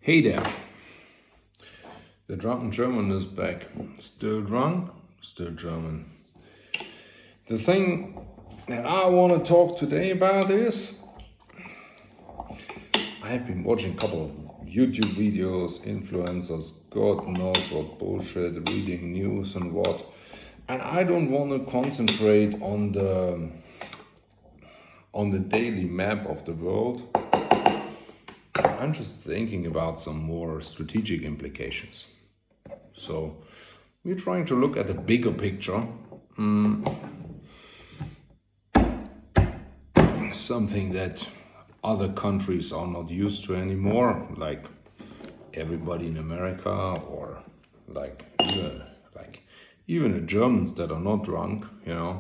Hey there, the drunken German is back. Still drunk, still German. The thing that I want to talk today about is I have been watching a couple of YouTube videos, influencers, God knows what bullshit, reading news and what. And I don't want to concentrate on the daily map of the world. I'm just thinking about some more strategic implications. So we're trying to look at the bigger picture. Something that other countries are not used to anymore, like everybody in America, or like even the Germans that are not drunk, I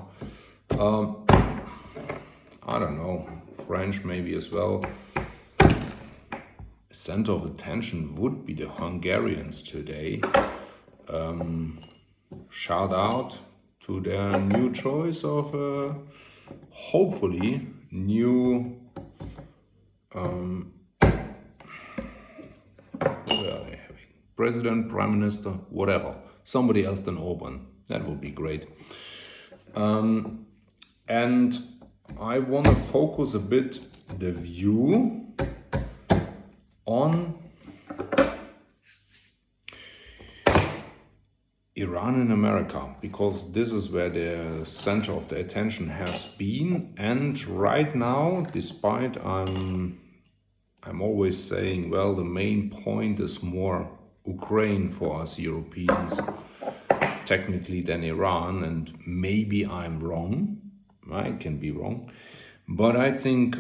don't know, French maybe as well. Center of attention would be the Hungarians today. Shout out to their new choice of hopefully new president, prime minister, whatever, somebody else than Orban. That would be great. And I want to focus a bit the view on Iran and America, because this is where the center of the attention has been. And right now, despite I'm always saying, well, the main point is more Ukraine for us Europeans, technically, than Iran, and maybe I'm wrong. I can be wrong, but I think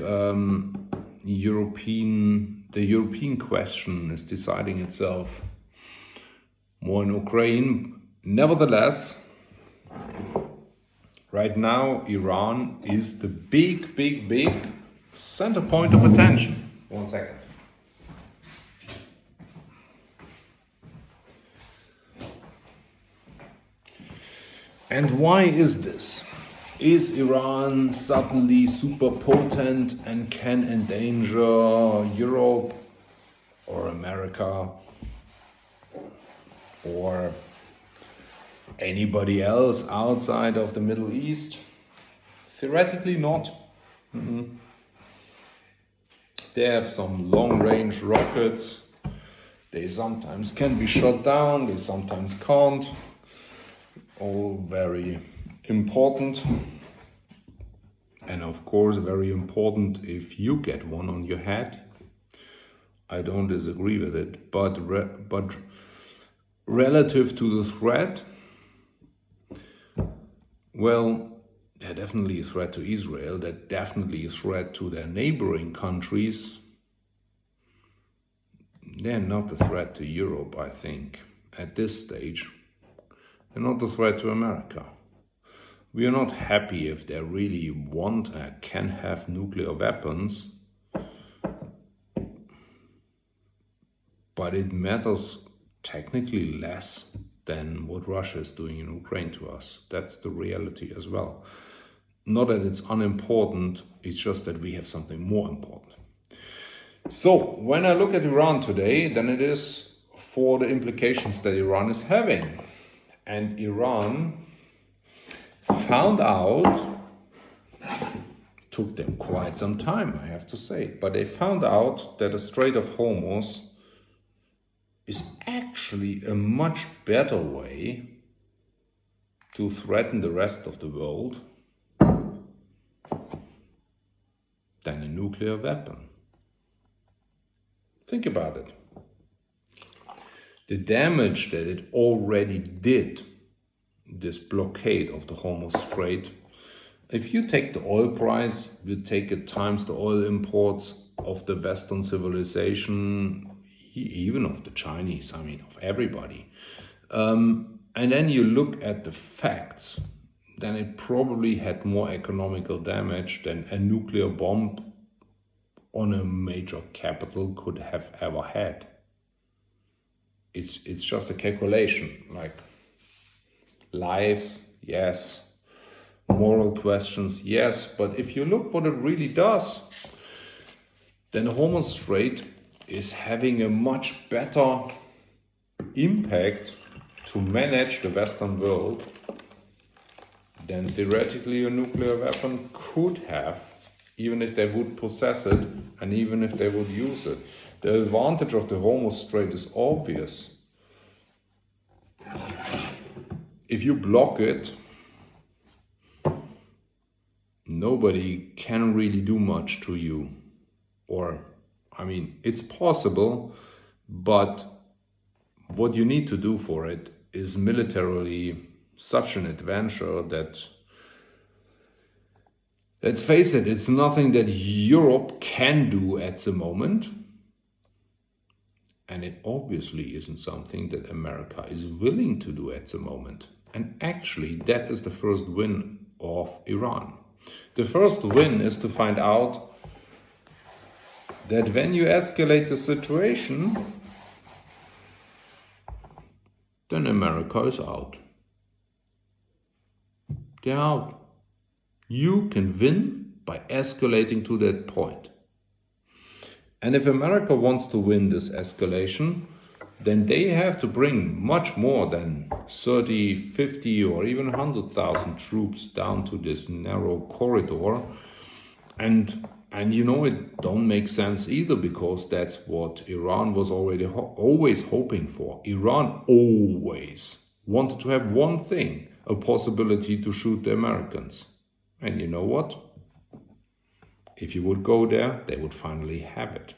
the European question is deciding itself more in Ukraine. Nevertheless, right now, Iran is the big center point of attention. 1 second. And why is this? Is Iran suddenly super potent and can endanger Europe or America or anybody else outside of the Middle East? Theoretically not. They have some long-range rockets. They sometimes can be shot down, they sometimes can't. All very important, and of course very important if you get one on your head. I don't disagree with it, but relative to the threat, well, they're definitely a threat to Israel, they're definitely a threat to their neighboring countries. They're not a threat to Europe, I think, at this stage. They're not a threat to America. We are not happy if they really want and can have nuclear weapons, but it matters technically less than what Russia is doing in Ukraine to us. That's the reality as well. Not that it's unimportant, it's just that we have something more important. So, when I look at Iran today, then it is for the implications that Iran is having. And Iran found out, took them quite some time, I have to say, but they found out that the Strait of Hormuz is actually a much better way to threaten the rest of the world than a nuclear weapon. Think about it. The damage that it already did, this blockade of the Hormuz Strait, if you take the oil price, you take it times the oil imports of the Western civilization, even of the Chinese, I mean, of everybody, and then you look at the facts, then it probably had more economical damage than a nuclear bomb on a major capital could have ever had. It's just a calculation, like lives, yes, moral questions, yes, but if you look what it really does, then the Hormuz Strait is having a much better impact to manage the Western world than theoretically a nuclear weapon could have, even if they would possess it and even if they would use it. The advantage of the Hormuz Strait is obvious. If you block it, nobody can really do much to you. Or, I mean, it's possible, but what you need to do for it is militarily such an adventure that, let's face it, it's nothing that Europe can do at the moment. And it obviously isn't something that America is willing to do at the moment. And actually, that is the first win of Iran. The first win is to find out that when you escalate the situation, then America is out. They're out. You can win by escalating to that point. And if America wants to win this escalation, then they have to bring much more than 30, 50 or even 100,000 troops down to this narrow corridor. And you know, it don't make sense either, because that's what Iran was already always hoping for. Iran always wanted to have one thing, a possibility to shoot the Americans. And you know what? If you would go there, they would finally have it.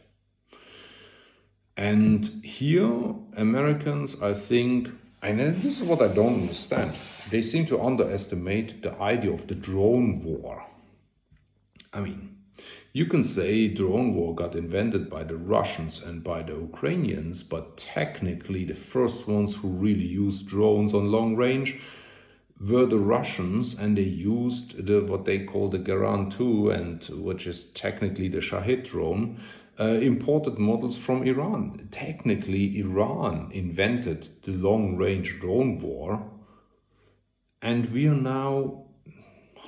And here, Americans, I think, and this is what I don't understand, they seem to underestimate the idea of the drone war. I mean, you can say drone war got invented by the Russians and by the Ukrainians, but technically the first ones who really used drones on long range were the Russians, and they used what they call the Garand 2, and which is technically the Shahid drone, imported models from Iran. Technically, Iran invented the long-range drone war, and we are now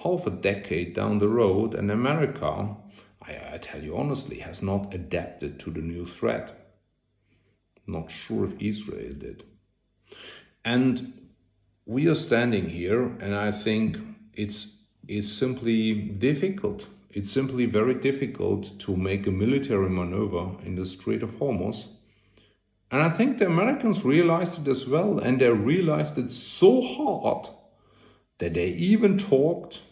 half a decade down the road, and America, I tell you honestly, has not adapted to the new threat. Not sure if Israel did. And we are standing here, and I think it's simply difficult. It's simply very difficult to make a military maneuver in the Strait of Hormuz. And I think the Americans realized it as well, and they realized it so hard that they even talked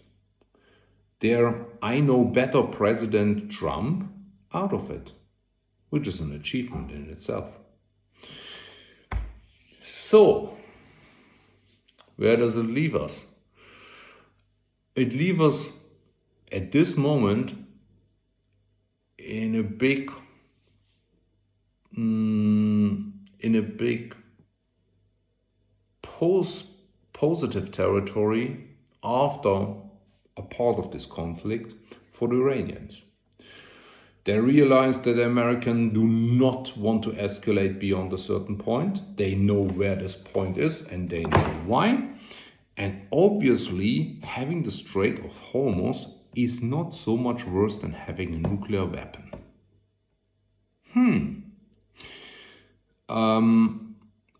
their I know better President Trump out of it, which is an achievement in itself. So, where does it leave us? It leaves us at this moment in a big positive territory after a part of this conflict for the Iranians. They realize that the Americans do not want to escalate beyond a certain point. They know where this point is and they know why. And obviously, having the Strait of Hormuz is not so much worse than having a nuclear weapon.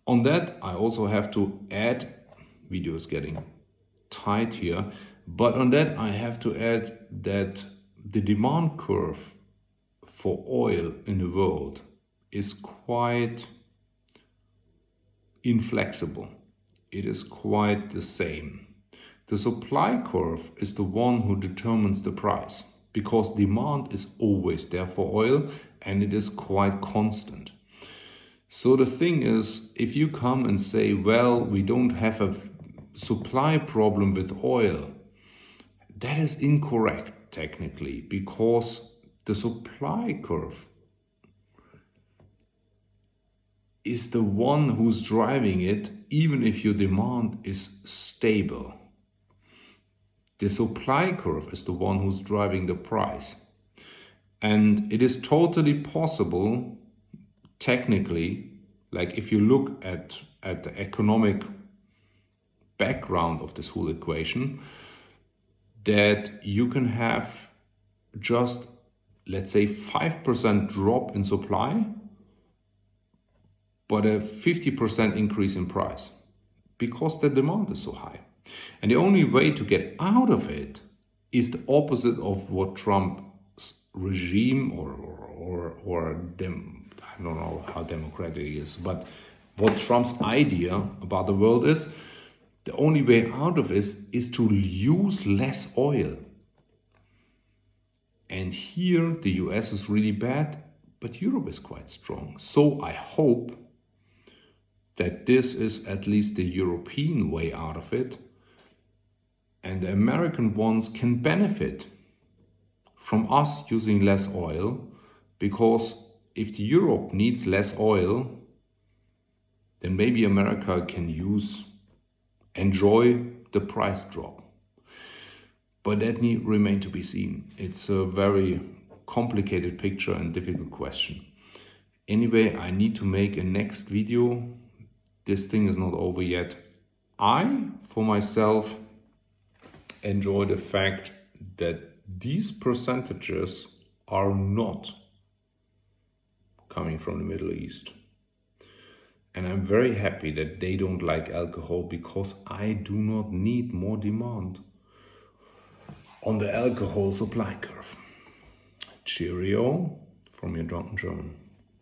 On that, I also have to add, video is getting tight here, but on that I have to add that the demand curve for oil in the world is quite inflexible. It is quite the same. The supply curve is the one who determines the price, because demand is always there for oil and it is quite constant. So the thing is, if you come and say, well, we don't have a supply problem with oil, that is incorrect technically, because the supply curve is the one who's driving it, even if your demand is stable. The supply curve is the one who's driving the price. And it is totally possible, technically, like if you look at the economic background of this whole equation, that you can have just let's say 5% drop in supply, but a 50% increase in price because the demand is so high. And the only way to get out of it is the opposite of what Trump's regime I don't know how democratic it is, but what Trump's idea about the world is. The only way out of it is to use less oil. And here the US is really bad, but Europe is quite strong. So I hope that this is at least the European way out of it, and the American ones can benefit from us using less oil, because if the Europe needs less oil, then maybe America can enjoy the price drop. But that remains to be seen. It's a very complicated picture and difficult question. Anyway, I need to make a next video. This thing is not over yet. I, for myself, enjoy the fact that these percentages are not coming from the Middle East. And I'm very happy that they don't like alcohol, because I do not need more demand on the alcohol supply curve. Cheerio from your drunken German.